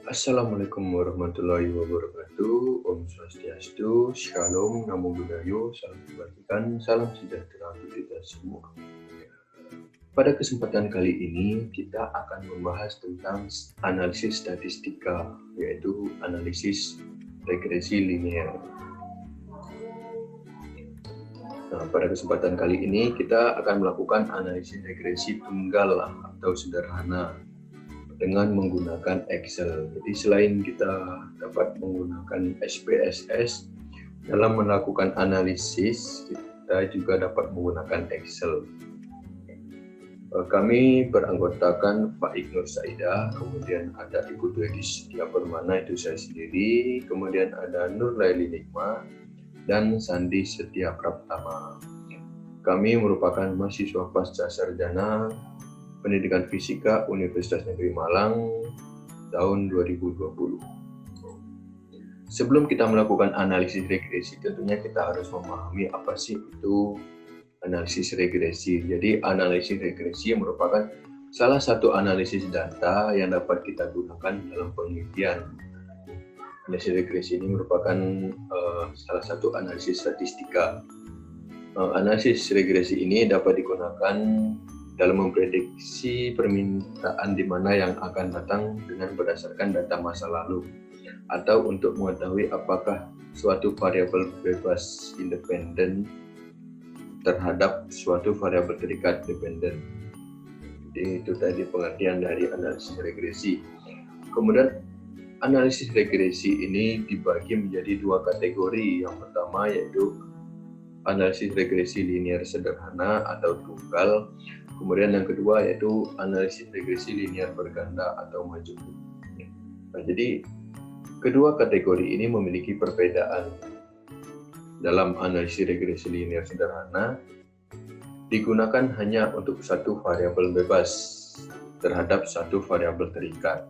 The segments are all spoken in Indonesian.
Assalamualaikum warahmatullahi wabarakatuh. Om Swastiastu, Shalom, Namo Buddhaya, salam kebajikan, salam sejahtera untuk kita semua. Pada kesempatan kali ini kita akan membahas tentang analisis statistika, yaitu analisis regresi linear. Nah, pada kesempatan kali ini kita akan melakukan analisis regresi tunggal atau sederhana dengan menggunakan Excel. Jadi selain kita dapat menggunakan SPSS dalam melakukan analisis, kita juga dapat menggunakan Excel. Kami beranggotakan Pak Ignur Saidah, kemudian ada Ibu Dwi Setia Permana, itu saya sendiri, kemudian ada Nur Laili Nikma, dan Sandi Setia Praptama. Kami merupakan mahasiswa pasca sarjana Pendidikan Fisika Universitas Negeri Malang tahun 2020. Sebelum kita melakukan analisis regresi, tentunya kita harus memahami apa sih itu analisis regresi. Jadi analisis regresi merupakan salah satu analisis data yang dapat kita gunakan dalam penelitian. Analisis regresi ini merupakan salah satu analisis statistika. Analisis regresi ini dapat digunakan dalam memprediksi permintaan di mana yang akan datang dengan berdasarkan data masa lalu, atau untuk mengetahui apakah suatu variabel bebas independen terhadap suatu variabel terikat dependen. Jadi itu tadi pengertian dari analisis regresi. Kemudian analisis regresi ini dibagi menjadi dua kategori. Yang pertama yaitu analisis regresi linear sederhana atau tunggal. Kemudian yang kedua yaitu analisis regresi linear berganda atau majemuk. Nah, jadi kedua kategori ini memiliki perbedaan. Dalam analisis regresi linear sederhana digunakan hanya untuk satu variabel bebas terhadap satu variabel terikat.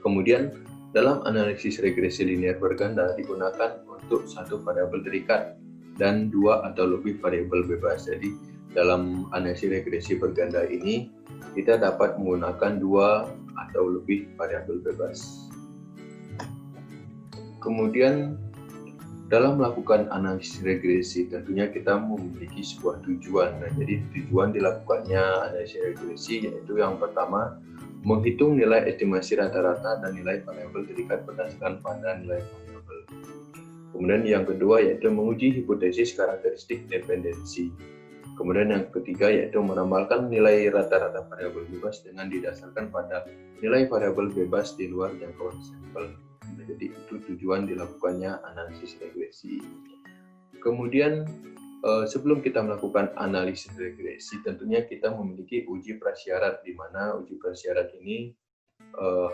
Kemudian dalam analisis regresi linear berganda digunakan untuk satu variabel terikat dan dua atau lebih variabel bebas. Jadi dalam analisis regresi berganda ini kita dapat menggunakan dua atau lebih variabel bebas. Kemudian dalam melakukan analisis regresi tentunya kita memiliki sebuah tujuan. Nah, jadi tujuan dilakukannya analisis regresi yaitu yang pertama menghitung nilai estimasi rata-rata dan nilai variabel terikat berdasarkan pada nilai variabel. Kemudian yang kedua yaitu menguji hipotesis karakteristik dependensi. Kemudian yang ketiga yaitu meramalkan nilai rata-rata variabel bebas dengan didasarkan pada nilai variabel bebas di luar jangkauan sampel. Jadi itu tujuan dilakukannya analisis regresi. Kemudian sebelum kita melakukan analisis regresi, tentunya kita memiliki uji prasyarat, di mana uji prasyarat ini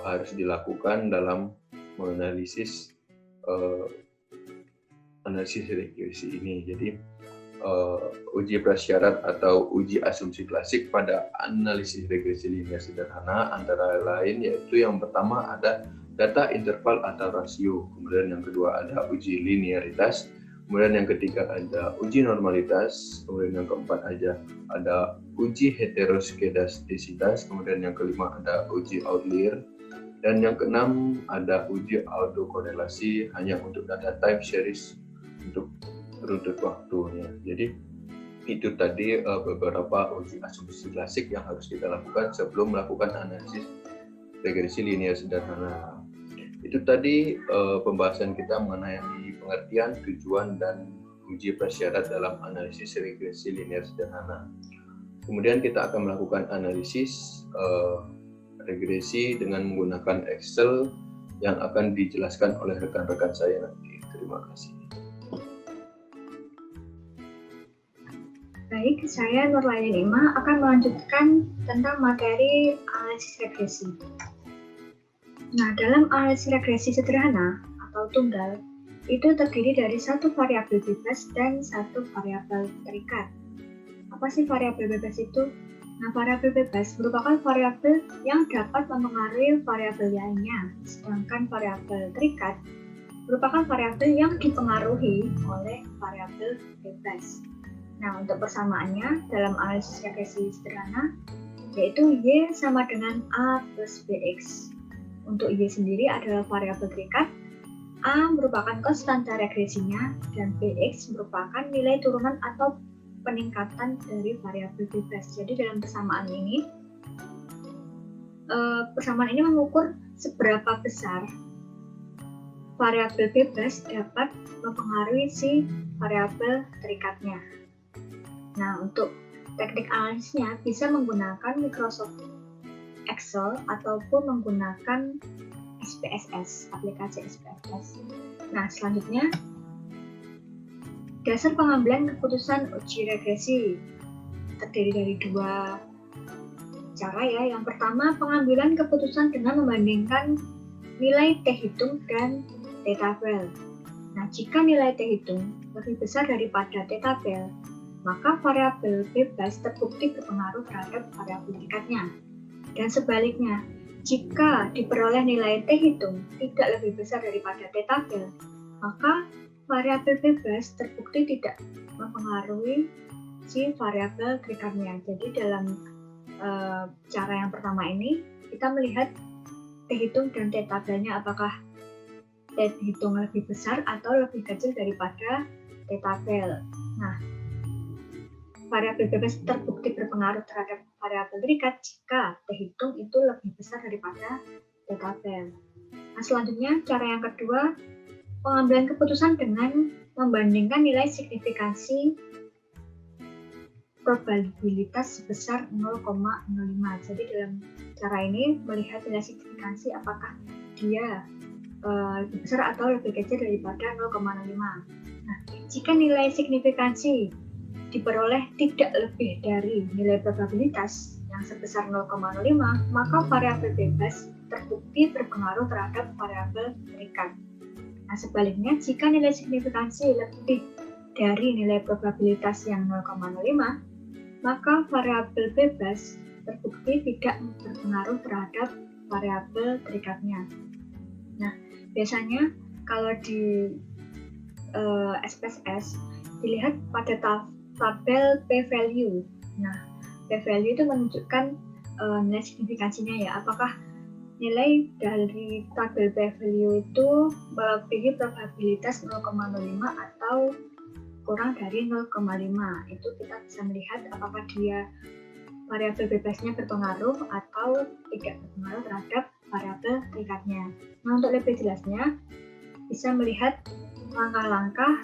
harus dilakukan dalam menganalisis analisis regresi ini. Jadi uji prasyarat atau uji asumsi klasik pada analisis regresi linear sederhana antara lain yaitu yang pertama ada data interval atau rasio, kemudian yang kedua ada uji linearitas, kemudian yang ketiga ada uji normalitas, kemudian yang keempat ada uji heteroskedastisitas, kemudian yang kelima ada uji outlier, dan yang keenam ada uji autokorelasi hanya untuk data time series untuk runtut waktunya. Jadi itu tadi beberapa uji asumsi klasik yang harus kita lakukan sebelum melakukan analisis regresi linear sederhana. Itu tadi pembahasan kita mengenai pengertian, tujuan, dan uji prasyarat dalam analisis regresi linear sederhana. Kemudian kita akan melakukan analisis regresi dengan menggunakan Excel yang akan dijelaskan oleh rekan-rekan saya nanti. Terima kasih. Baik, saya Nur Laili Nikma akan melanjutkan tentang materi analisis regresi. Nah, dalam analisis regresi sederhana atau tunggal, itu terdiri dari satu variabel bebas dan satu variabel terikat. Apa sih variabel bebas itu? Nah, variabel bebas merupakan variabel yang dapat mempengaruhi variabel lainnya, sedangkan variabel terikat merupakan variabel yang dipengaruhi oleh variabel bebas. Nah, untuk persamaannya dalam analisis regresi sederhana, yaitu Y sama dengan A plus BX. Untuk Y sendiri adalah variabel terikat, A merupakan konstanta regresinya, dan Bx merupakan nilai turunan atau peningkatan dari variabel bebas. Jadi dalam persamaan ini mengukur seberapa besar variabel bebas dapat mempengaruhi si variabel terikatnya. Nah, untuk teknik analisisnya bisa menggunakan Microsoft Excel ataupun menggunakan SPSS, aplikasi SPSS. Nah, selanjutnya dasar pengambilan keputusan uji regresi terdiri dari dua cara ya. Yang pertama, pengambilan keputusan dengan membandingkan nilai T hitung dan T tabel. Nah, jika nilai T hitung lebih besar daripada T tabel, maka variabel bebas terbukti berpengaruh terhadap variabel terikatnya. Dan sebaliknya, jika diperoleh nilai T hitung tidak lebih besar daripada T tabel, maka variabel bebas terbukti tidak mempengaruhi si variabel terikatnya. Jadi dalam cara yang pertama ini, kita melihat T hitung dan T tabelnya apakah T hitung lebih besar atau lebih kecil daripada T tabel. Nah, variabel bebas terbukti berpengaruh terhadap variabel terikat jika T hitung itu lebih besar daripada T tabel. Nah, selanjutnya cara yang kedua, pengambilan keputusan dengan membandingkan nilai signifikansi probabilitas sebesar 0,05. Jadi dalam cara ini melihat nilai signifikansi apakah dia lebih besar atau lebih kecil daripada 0,05. Nah, jika nilai signifikansi diperoleh tidak lebih dari nilai probabilitas yang sebesar 0,05, maka variabel bebas terbukti berpengaruh terhadap variabel terikat. Nah, sebaliknya, jika nilai signifikansi lebih dari nilai probabilitas yang 0,05, maka variabel bebas terbukti tidak berpengaruh terhadap variabel terikatnya. Nah, biasanya kalau di SPSS dilihat pada tabel p-value. Nah, p-value itu menunjukkan nilai signifikansinya ya, apakah nilai dari tabel p-value itu melebihi probabilitas 0,05 atau kurang dari 0,5. Itu kita bisa melihat apakah dia variabel bebasnya berpengaruh atau tidak berpengaruh terhadap variabel terikatnya. Nah, untuk lebih jelasnya bisa melihat langkah-langkah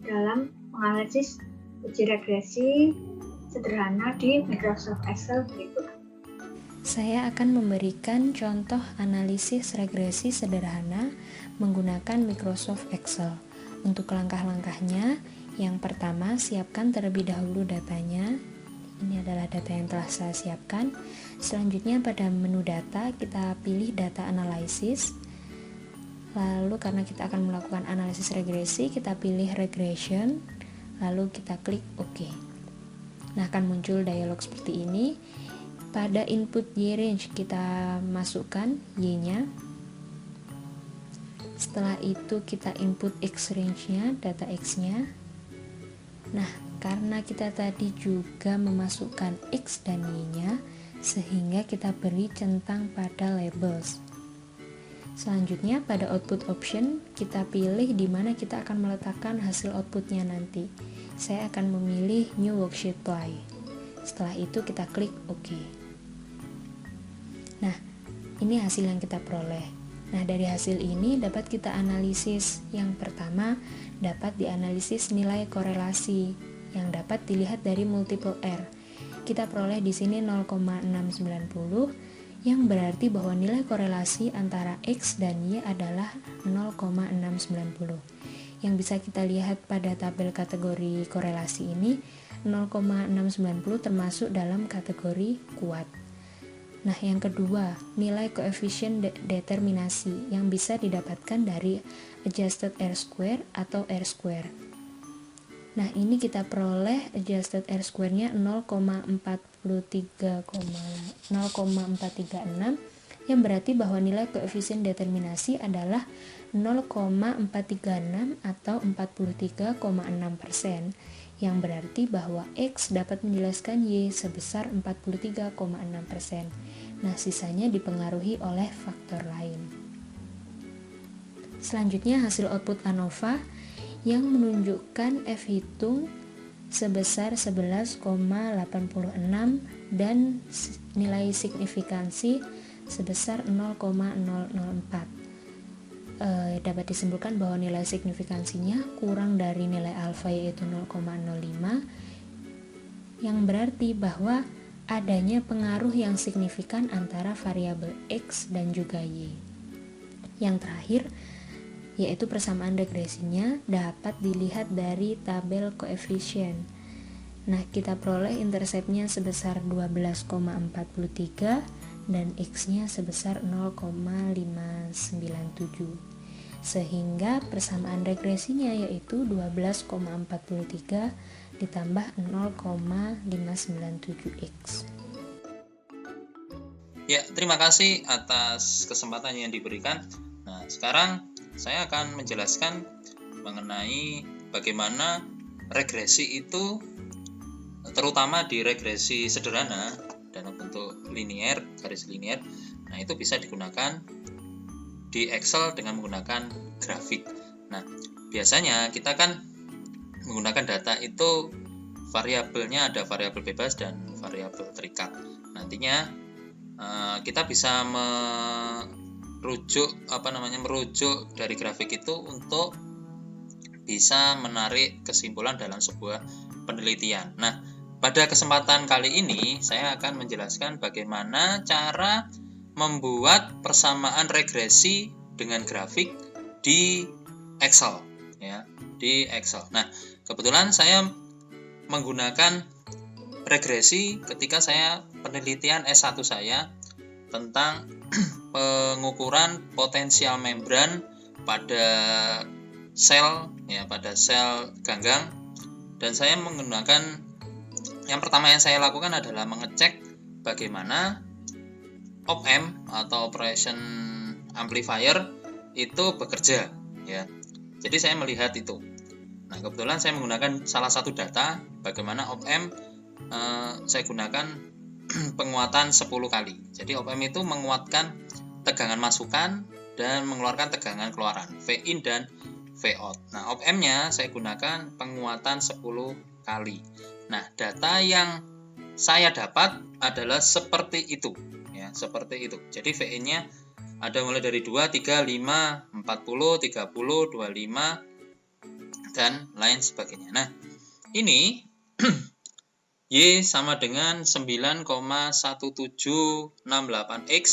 dalam menganalisis uji regresi sederhana di Microsoft Excel berikut. Saya akan memberikan contoh analisis regresi sederhana menggunakan Microsoft Excel. Untuk langkah-langkahnya, yang pertama, siapkan terlebih dahulu datanya. Ini adalah data yang telah saya siapkan. Selanjutnya pada menu data, kita pilih data analysis. Lalu karena kita akan melakukan analisis regresi, kita pilih regression. Lalu kita klik OK. Nah, akan muncul dialog seperti ini. Pada input Y range kita masukkan Y-nya. Setelah itu kita input X range-nya, data X-nya. Nah, karena kita tadi juga memasukkan X dan Y-nya, sehingga kita beri centang pada labels. Selanjutnya pada output option, kita pilih di mana kita akan meletakkan hasil outputnya nanti. Saya akan memilih New Worksheet Ply. Setelah itu kita klik OK. Nah, ini hasil yang kita peroleh. Nah, dari hasil ini dapat kita analisis. Yang pertama, dapat dianalisis nilai korelasi yang dapat dilihat dari multiple R. Kita peroleh di sini 0,690, yang berarti bahwa nilai korelasi antara X dan Y adalah 0,690. Yang bisa kita lihat pada tabel kategori korelasi ini, 0,690 termasuk dalam kategori kuat. Nah, yang kedua, nilai koefisien determinasi yang bisa didapatkan dari adjusted R-square atau R-square. Nah, ini kita peroleh adjusted R-square-nya 0,436, yang berarti bahwa nilai koefisien determinasi adalah 0,436 atau 43,6%, yang berarti bahwa X dapat menjelaskan Y sebesar 43,6%. Nah, sisanya dipengaruhi oleh faktor lain. Selanjutnya hasil output ANOVA yang menunjukkan F hitung sebesar 11,86 dan nilai signifikansi sebesar 0,004. Dapat disimpulkan bahwa nilai signifikansinya kurang dari nilai alfa yaitu 0,05, yang berarti bahwa adanya pengaruh yang signifikan antara variabel X dan juga Y. Yang terakhir, yaitu persamaan regresinya dapat dilihat dari tabel koefisien. Nah, kita peroleh interceptnya sebesar 12,43 dan X-nya sebesar 0,597. Sehingga persamaan regresinya yaitu 12,43 ditambah 0,597X. Ya, terima kasih atas kesempatan yang diberikan. Nah, sekarang saya akan menjelaskan mengenai bagaimana regresi itu, terutama di regresi sederhana dalam bentuk linear, garis linear. Nah, itu bisa digunakan di Excel dengan menggunakan grafik. Nah, biasanya kita kan menggunakan data itu variabelnya ada variabel bebas dan variabel terikat. Nantinya kita bisa merujuk dari grafik itu untuk bisa menarik kesimpulan dalam sebuah penelitian. Nah, pada kesempatan kali ini saya akan menjelaskan bagaimana cara membuat persamaan regresi dengan grafik di Excel, ya, di Excel. Nah, kebetulan saya menggunakan regresi ketika saya penelitian S1 saya tentang pengukuran potensial membran pada sel, ya, pada sel ganggang, dan saya menggunakan, yang pertama yang saya lakukan adalah mengecek bagaimana op-amp atau operation amplifier itu bekerja, ya. Jadi saya melihat itu. Nah, kebetulan saya menggunakan salah satu data bagaimana op-amp saya gunakan penguatan 10 kali. Jadi op-amp itu menguatkan tegangan masukan dan mengeluarkan tegangan keluaran, V-in dan V-out. Nah, op-ampnya saya gunakan penguatan 10 kali. Nah, data yang saya dapat adalah seperti itu, ya, seperti itu. Jadi V-in-nya ada mulai dari 2, 3, 5, 40, 30, 25 dan lain sebagainya. Nah, ini Y sama dengan 9,1768X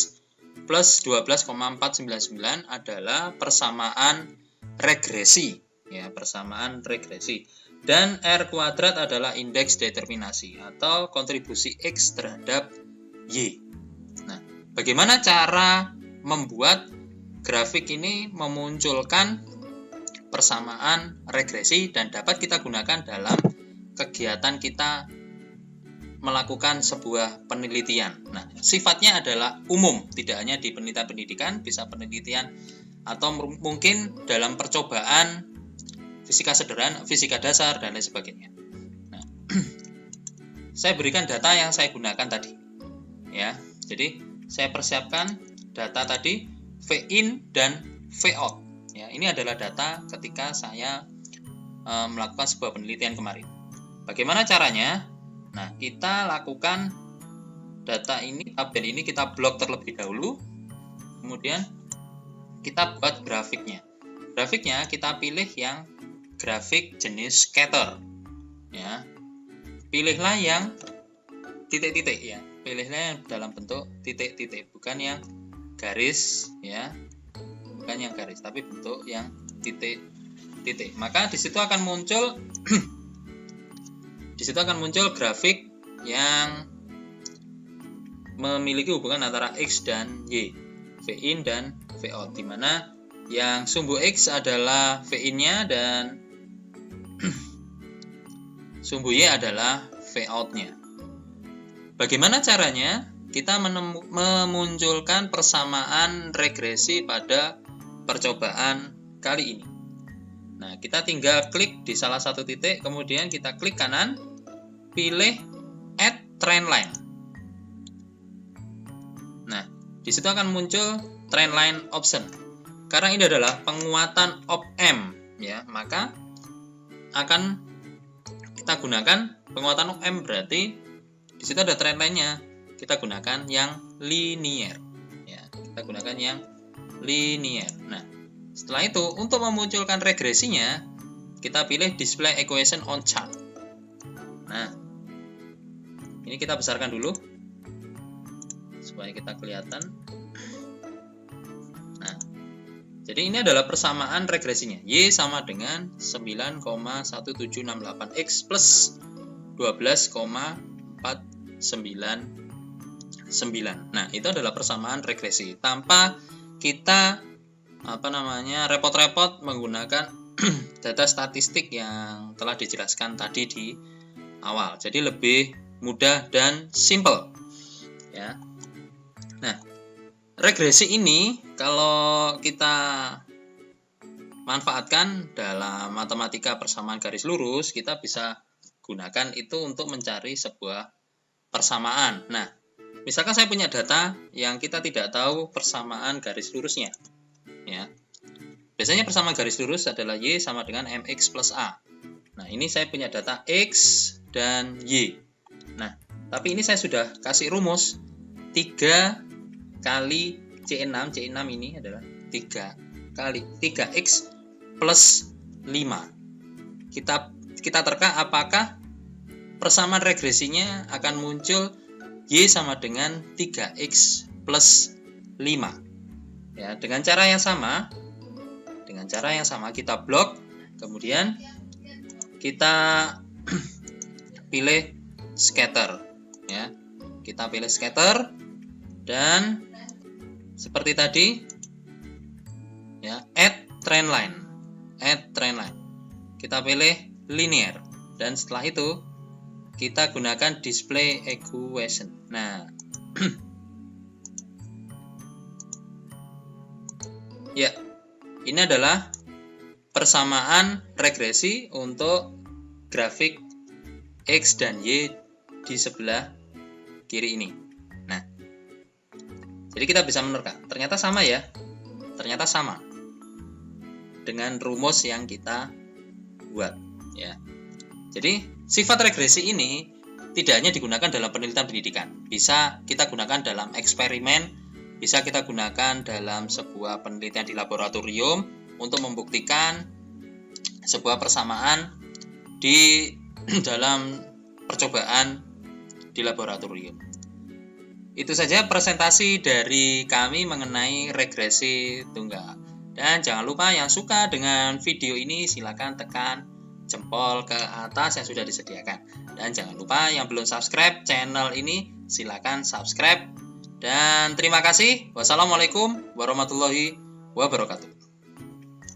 plus 12,499 adalah persamaan regresi, ya, persamaan regresi. Dan R kuadrat adalah indeks determinasi atau kontribusi X terhadap Y. Nah, bagaimana cara membuat grafik ini memunculkan persamaan regresi dan dapat kita gunakan dalam kegiatan kita melakukan sebuah penelitian. Nah, sifatnya adalah umum, tidak hanya di penelitian pendidikan, bisa penelitian atau mungkin dalam percobaan fisika sederhana, fisika dasar dan lain sebagainya. Nah, saya berikan data yang saya gunakan tadi, ya. Jadi saya persiapkan data tadi V-in dan V-out. Ya, ini adalah data ketika saya melakukan sebuah penelitian kemarin. Bagaimana caranya? Nah, kita lakukan data ini, tabel ini kita blok terlebih dahulu, kemudian kita buat grafiknya. Grafiknya kita pilih yang grafik jenis scatter, ya. Pilihlah yang titik-titik, ya. Pilihlah yang dalam bentuk titik-titik, bukan yang garis, ya. Bukan yang garis, tapi bentuk yang titik-titik. Maka di situ akan muncul grafik yang memiliki hubungan antara X dan Y, V-in dan V-out, di mana yang sumbu X adalah V-in-nya dan sumbu Y adalah V-out-nya. Bagaimana caranya? Kita memunculkan persamaan regresi pada percobaan kali ini. Nah, kita tinggal klik di salah satu titik, kemudian kita klik kanan, pilih Add Trend Line. di situ akan muncul trendline option. Karena ini adalah penguatan op-amp ya, maka akan kita gunakan penguatan op-amp, berarti di situ ada trendline-nya. Kita gunakan yang linear ya, kita gunakan yang linear. Nah, setelah itu untuk memunculkan regresinya kita pilih display equation on chart. Nah, ini kita besarkan dulu supaya kita kelihatan. Nah, jadi ini adalah persamaan regresinya. Y sama dengan 9,1768X plus 12,499. Nah, itu adalah persamaan regresi tanpa kita repot-repot menggunakan data statistik yang telah dijelaskan tadi di awal. Jadi lebih mudah dan simple ya. Nah, regresi ini kalau kita manfaatkan dalam matematika persamaan garis lurus, kita bisa gunakan itu untuk mencari sebuah persamaan. Nah, misalkan saya punya data yang kita tidak tahu persamaan garis lurusnya ya. Biasanya persamaan garis lurus adalah Y sama dengan MX plus A. Nah, ini saya punya data X dan Y. Nah, tapi ini saya sudah kasih rumus 3 kali C6 ini adalah 3 kali 3X plus 5. Kita terka apakah persamaan regresinya akan muncul Y sama dengan 3X plus 5. Ya, dengan cara yang sama kita blok, kemudian kita pilih scatter ya. Kita pilih scatter dan seperti tadi ya, add trendline. Kita pilih linear dan setelah itu kita gunakan display equation. Nah, ya, ini adalah persamaan regresi untuk grafik X dan Y di sebelah kiri ini. Nah, jadi kita bisa menerka, ternyata sama ya, dengan rumus yang kita buat ya. Jadi sifat regresi ini tidak hanya digunakan dalam penelitian pendidikan, bisa kita gunakan dalam eksperimen, bisa kita gunakan dalam sebuah penelitian di laboratorium untuk membuktikan sebuah persamaan di dalam percobaan di laboratorium. Itu saja presentasi dari kami mengenai regresi tunggal. Dan jangan lupa yang suka dengan video ini silakan tekan jempol ke atas yang sudah disediakan. Dan jangan lupa yang belum subscribe channel ini silakan subscribe. Dan terima kasih. Wassalamualaikum warahmatullahi wabarakatuh.